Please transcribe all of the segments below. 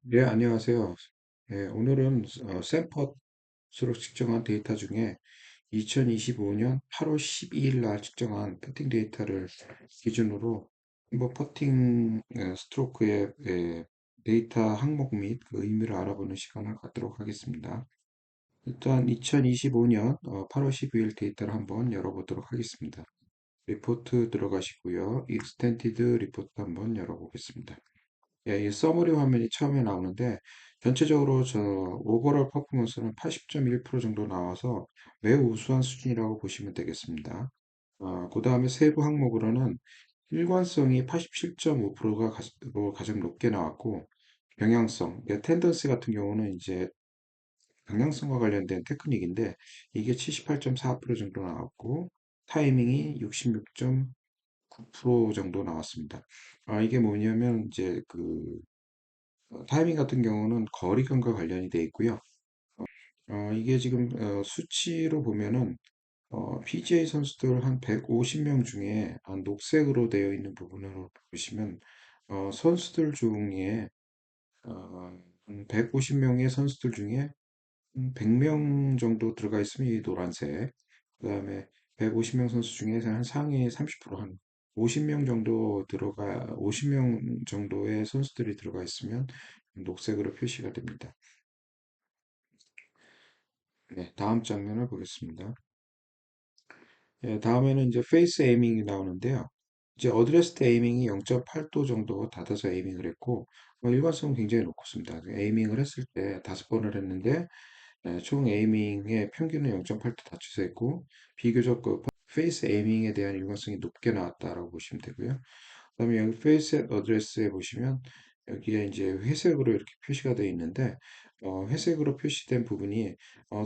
네, 안녕하세요. 오늘은 샘퍼스로 측정한 데이터 중에 2025년 8월 12일 날 측정한 퍼팅 데이터를 기준으로 뭐 퍼팅 스트로크의 데이터 항목 및 그 의미를 알아보는 시간을 갖도록 하겠습니다. 일단 2025년 8월 12일 데이터를 한번 열어보도록 하겠습니다. 리포트 들어가시고요. 익스텐티드 리포트 한번 열어보겠습니다. 예, 이 서머리 화면이 처음에 나오는데 전체적으로 저 오버롤 퍼포먼스는 80.1% 정도 나와서 매우 우수한 수준이라고 보시면 되겠습니다. 그 다음에 세부 항목으로는 일관성이 87.5%가 가장 높게 나왔고 경향성, 텐던시 같은 경우는 이제 방향성과 관련된 테크닉인데 이게 78.4% 정도 나왔고 타이밍이 66.9% 정도 나왔습니다. 이게 뭐냐면 이제 타이밍 같은 경우는 거리감과 관련이 되어 있고요. 이게 지금 수치로 보면은 PGA 선수들 한 150명 중에 한 녹색으로 되어 있는 부분으로 보시면 선수들 중에 한 150명의 선수들 중에 100명 정도 들어가 있으면 이 노란색, 그 다음에 150명 선수 중에 한 상위 30%한 50명 정도 50명 정도의 선수들이 들어가 있으면 녹색으로 표시가 됩니다. 네, 다음 장면을 보겠습니다. 예, 다음에는 이제 페이스 에이밍이 나오는데요. 이제 어드레스트 에이밍이 0.8도 정도 닫아서 에이밍을 했고, 일관성은 굉장히 높습니다. 에이밍을 했을 때 5번을 했는데, 총 에이밍의 평균은 0.8도 낮춰서 했고, 비교적 페이스 에이밍에 대한 일관성이 높게 나왔다라고 보시면 되고요. 그다음에 여기 페이스 어드레스에 보시면 여기에 이제 회색으로 이렇게 표시가 되어 있는데 회색으로 표시된 부분이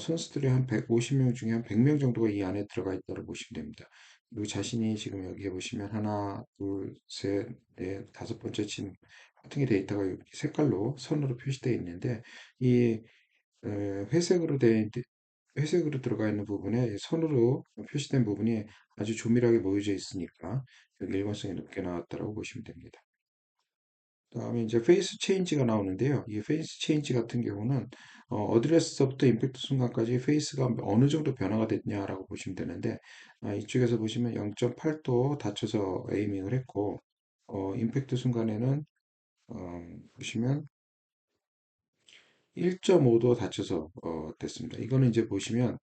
선수들이 한 150명 중에 한 100명 정도가 이 안에 들어가 있다고 보시면 됩니다. 그리고 자신이 지금 여기에 보시면 하나, 둘, 셋, 넷, 다섯 번째 친 커팅의 데이터가 이렇게 색깔로 선으로 표시되어 있는데 이 어, 회색으로 된 회색으로 들어가 있는 부분에 선으로 표시된 부분이 아주 조밀하게 모여져 있으니까 여기 일관성이 높게 나왔다고 보시면 됩니다. 다음에 이제 페이스 체인지가 나오는데요. 이 페이스 체인지 같은 경우는 어드레스서부터 임팩트 순간까지 페이스가 어느 정도 변화가 됐냐라고 보시면 되는데 이쪽에서 보시면 0.8도 닫혀서 에이밍을 했고 임팩트 순간에는 보시면 1.5도 닫혀서 됐습니다. 이거는 이제 보시면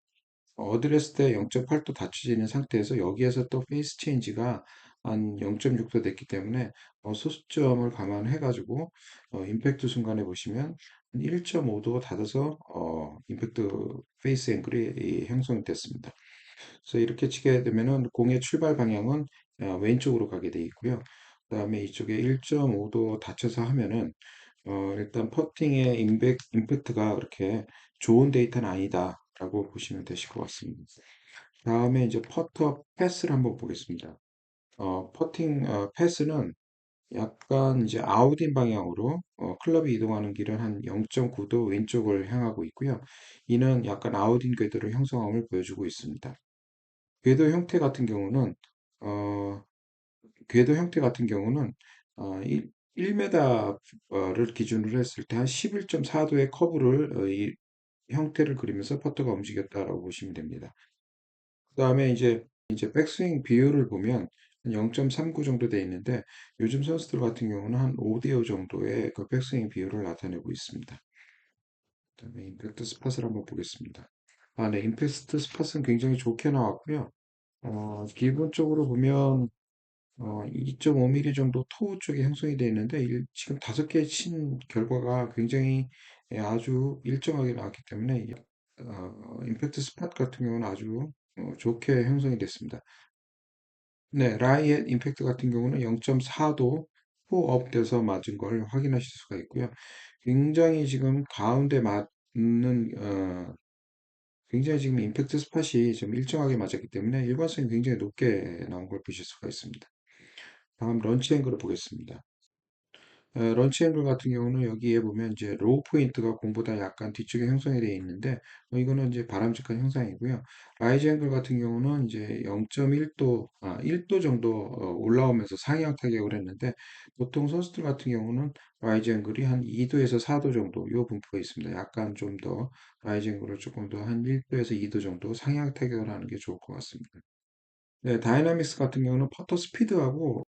어드레스 때 0.8도 닫혀져 있는 상태에서 여기에서 또 페이스 체인지가 한 0.6도 됐기 때문에 소수점을 감안해 가지고 임팩트 순간에 보시면 1.5도 닫아서 임팩트 페이스 앵글이 형성이 됐습니다. 그래서 이렇게 치게 되면은 공의 출발 방향은 왼쪽으로 가게 되어 있고요. 그다음에 이쪽에 1.5도 닫혀서 하면은 일단 퍼팅의 임팩트가 그렇게 좋은 데이터는 아니다라고 보시면 되실 것 같습니다. 다음에 이제 퍼터 패스를 한번 보겠습니다. 퍼팅 패스는 약간 이제 아웃인 방향으로 클럽이 이동하는 길은 한 0.9도 왼쪽을 향하고 있고요. 이는 약간 아웃인 궤도를 형성함을 보여주고 있습니다. 궤도 형태 같은 경우는 어, 궤도 형태 같은 경우는 1m를 기준으로 했을 때 한 11.4도의 커브를 이 형태를 그리면서 퍼터가 움직였다라고 보시면 됩니다. 그 다음에 이제 백스윙 비율을 보면 한 0.39 정도 돼 있는데 요즘 선수들 같은 경우는 한 5대5 정도의 그 백스윙 비율을 나타내고 있습니다. 그다음에 임팩트 스팟을 한번 보겠습니다. 네, 임팩트 스팟은 굉장히 좋게 나왔고요. 기본적으로 보면 2.5mm 정도 토우 쪽에 형성이 되어 있는데 지금 5개 친 결과가 굉장히 아주 일정하게 나왔기 때문에 임팩트 스팟 같은 경우는 아주 좋게 형성이 됐습니다. 네, 라이의 임팩트 같은 경우는 0.4도 포업 돼서 맞은 걸 확인하실 수가 있고요. 굉장히 지금 가운데 맞는 굉장히 지금 임팩트 스팟이 좀 일정하게 맞았기 때문에 일관성이 굉장히 높게 나온 걸 보실 수가 있습니다. 다음 런치 앵글을 보겠습니다. 런치 앵글 같은 경우는 여기에 보면 이제 로우 포인트가 공보다 약간 뒤쪽에 형성이 되어 있는데 이거는 이제 바람직한 형상이고요. 라이즈 앵글 같은 경우는 이제 0.1도, 1도 정도 올라오면서 상향 타격을 했는데 보통 선수들 같은 경우는 라이즈 앵글이 한 2도에서 4도 정도 요 분포가 있습니다. 약간 좀 더 라이즈 앵글을 조금 더 한 1도에서 2도 정도 상향 타격을 하는 게 좋을 것 같습니다. 네, 다이나믹스 같은 경우는 퍼터 스피드하고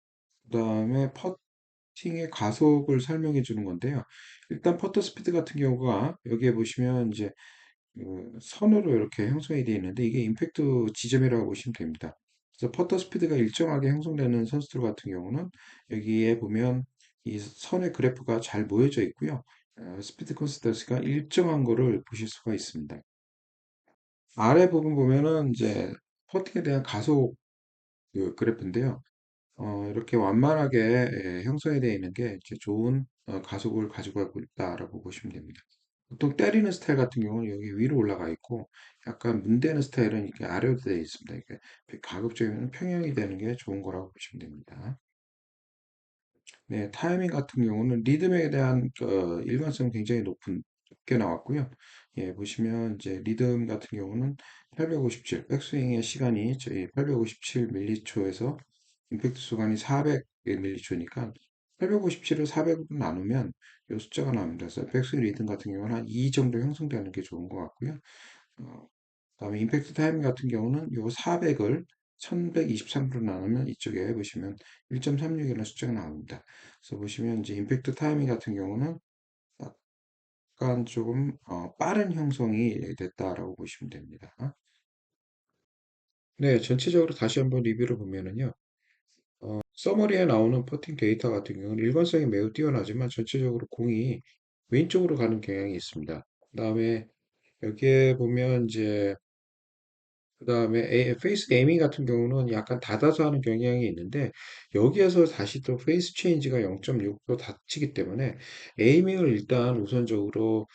그다음에 퍼팅의 가속을 설명해 주는 건데요. 일단 퍼터 스피드 같은 경우가 여기에 보시면 이제 선으로 이렇게 형성이 되어 있는데 이게 임팩트 지점이라고 보시면 됩니다. 그래서 퍼터 스피드가 일정하게 형성되는 선수들 같은 경우는 여기에 보면 이 선의 그래프가 잘 모여져 있고요. 스피드 컨시스턴시가 일정한 거를 보실 수가 있습니다. 아래 부분 보면은 이제 퍼팅에 대한 가속 그래프인데요. 이렇게 완만하게 형성이 되어 있는 게 이제 좋은 가속을 가지고 가고 있다라고 보시면 됩니다. 보통 때리는 스타일 같은 경우는 여기 위로 올라가 있고 약간 문대는 스타일은 이렇게 아래로 되어 있습니다. 이게 가급적이면 평형이 되는 게 좋은 거라고 보시면 됩니다. 네, 타이밍 같은 경우는 리듬에 대한 일관성 굉장히 높게 나왔고요. 예, 보시면 이제 리듬 같은 경우는 857, 백스윙의 시간이 저희 857m초에서 임팩트 수간이 400m초니까 857을 400으로 나누면 이 숫자가 나옵니다. 그래서 백스윙 리듬 같은 경우는 한 2 정도 형성되는 게 좋은 것 같고요. 어, 그다음에 임팩트 타이밍 같은 경우는 요 400을 1123으로 나누면 이쪽에 보시면 1.36이라는 숫자가 나옵니다. 그래서 보시면 이제 임팩트 타이밍 같은 경우는 약간 조금 빠른 형성이 됐다라고 보시면 됩니다. 네, 전체적으로 다시 한번 리뷰를 보면은요. 서머리에 나오는 퍼팅 데이터 같은 경우는 일관성이 매우 뛰어나지만 전체적으로 공이 왼쪽으로 가는 경향이 있습니다. 그다음에 여기에 보면 이제 그다음에 페이스 에이밍 같은 경우는 약간 닫아서 하는 경향이 있는데 여기에서 다시 또 페이스 체인지가 0.6도 닫히기 때문에 에이밍을 일단 우선적으로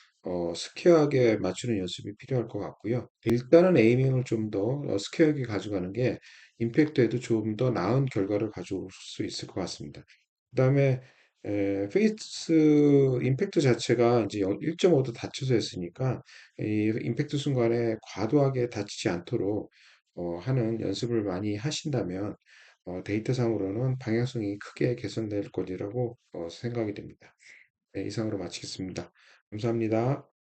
스퀘어하게 맞추는 연습이 필요할 것 같고요. 일단은 에이밍을 좀 더 스퀘어하게 가져가는 게 임팩트에도 좀 더 나은 결과를 가져올 수 있을 것 같습니다. 그다음에 페이스 임팩트 자체가 이제 1.5도 닫혀서 했으니까 이 임팩트 순간에 과도하게 다치지 않도록 하는 연습을 많이 하신다면 데이터상으로는 방향성이 크게 개선될 것이라고 생각이 됩니다. 네, 이상으로 마치겠습니다. 감사합니다.